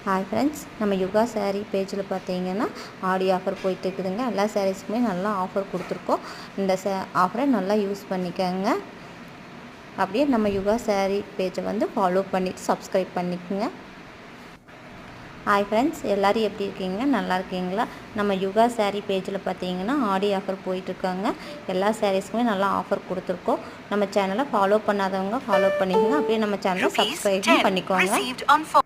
Hi friends, நம்ம யுகா சாரீ பேஜில் பார்த்தீங்கன்னா ஆடி ஆஃபர் போயிட்டு இருக்குதுங்க. எல்லா சாரீஸுக்குமே நல்லா ஆஃபர் கொடுத்துருக்கோம். இந்த ஆஃபரை நல்லா யூஸ் பண்ணிக்கோங்க. அப்படியே நம்ம யுகா சாரீ பேஜை வந்து ஃபாலோ பண்ணிவிட்டு சப்ஸ்கிரைப் பண்ணிக்கோங்க. ஹாய் ஃப்ரெண்ட்ஸ், எல்லோரும் எப்படி இருக்கீங்க? நல்லா இருக்கீங்களா? நம்ம யுகா சாரீ பேஜில் பார்த்தீங்கன்னா ஆடி ஆஃபர் போயிட்டுருக்காங்க. எல்லா சாரீஸுக்குமே நல்லா ஆஃபர் கொடுத்துருக்கோம். நம்ம சேனலை ஃபாலோ பண்ணாதவங்க ஃபாலோ பண்ணிக்கோங்க. அப்படியே நம்ம சேனலை சப்ஸ்கிரைபும் பண்ணிக்கோங்க.